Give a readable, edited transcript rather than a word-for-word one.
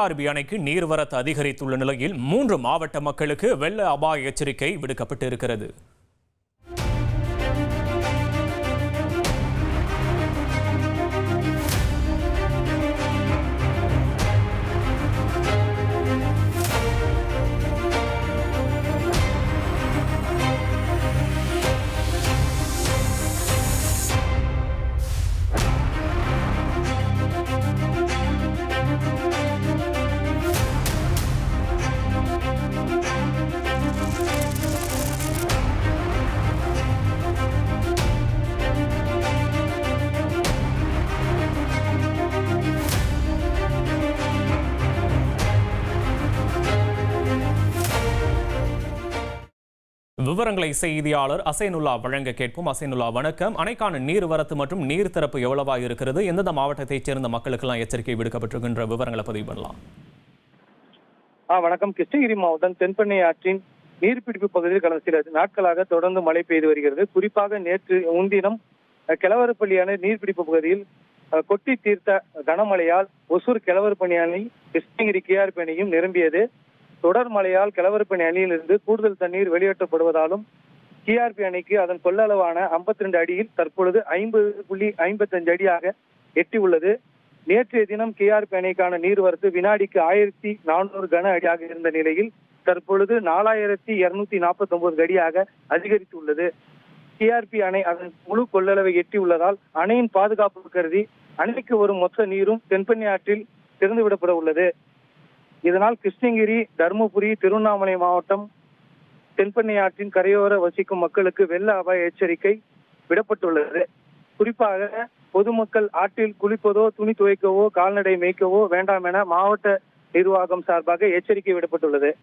RB அணைக்கு நீர்வரத்து அதிகரித்துள்ள நிலையில் 3 மாவட்ட மக்களுக்கு வெள்ள அபாய எச்சரிக்கை விடுக்கப்பட்டிருக்கிறது. விவரங்களை செய்தியாளர் அசைனுல்லா வழங்க கேட்போம். அசைனுல்லா, வணக்கம். அணைக்கான நீர்வரத்து மற்றும் நீர் திறப்பு எவ்வளவா இருக்கிறது? எந்தெந்த மாவட்டத்தைச் சேர்ந்த மக்களுக்கெல்லாம் எச்சரிக்கை விடுக்கப்பட்டிருக்கின்ற விவரங்களை பதிவு பண்ணலாம். வணக்கம். கிருஷ்ணகிரி மாவட்டம் தென்பெண்ணை ஆற்றின் நீர்பிடிப்பு பகுதியில் கடந்த சில நாட்களாக தொடர்ந்து மழை பெய்து வருகிறது. குறிப்பாக நேற்று முன்தினம் கிழவரப்பள்ளி அணை நீர்பிடிப்பு பகுதியில் கொட்டி தீர்த்த கனமழையால் ஒசூர் கிழவரப்பள்ளி அணை கிருஷ்ணகிரி கேஆர்பி அணையும் நிரம்பியது. தொடர் மழையால் கிழவரப்பள்ளி அணையிலிருந்து கூடுதல் தண்ணீர் வெளியேற்றப்படுவதாலும் கேஆர்பி அணைக்கு அதன் கொள்ளளவான 52 அடியில் தற்பொழுது 50.55 அடியாக எட்டியுள்ளது. நேற்றைய தினம் கேஆர்பி அணைக்கான நீர்வரத்து வினாடிக்கு 1400 கன அடியாக இருந்த நிலையில் தற்பொழுது 4249 அடியாக அதிகரித்துள்ளது. கேஆர்பி அணை அதன் முழு கொள்ளளவை எட்டியுள்ளதால் அணையின் பாதுகாப்பு கருதி அணைக்கு வரும் மொத்த நீரும் தென்பெண்ணை ஆற்றில் திறந்துவிடப்பட உள்ளது. இதனால் கிருஷ்ணகிரி, தருமபுரி, திருவண்ணாமலை மாவட்டம் தென்பெண்ணை ஆற்றின் கரையோர வசிக்கும் மக்களுக்கு வெள்ள அபாய எச்சரிக்கை விடப்பட்டுள்ளது. குறிப்பாக பொதுமக்கள் ஆற்றில் குளிப்பதோ, துணி துவைக்கவோ, கால்நடை மேய்க்கவோ வேண்டாம் என மாவட்ட நிர்வாகம் சார்பாக எச்சரிக்கை விடப்பட்டுள்ளது.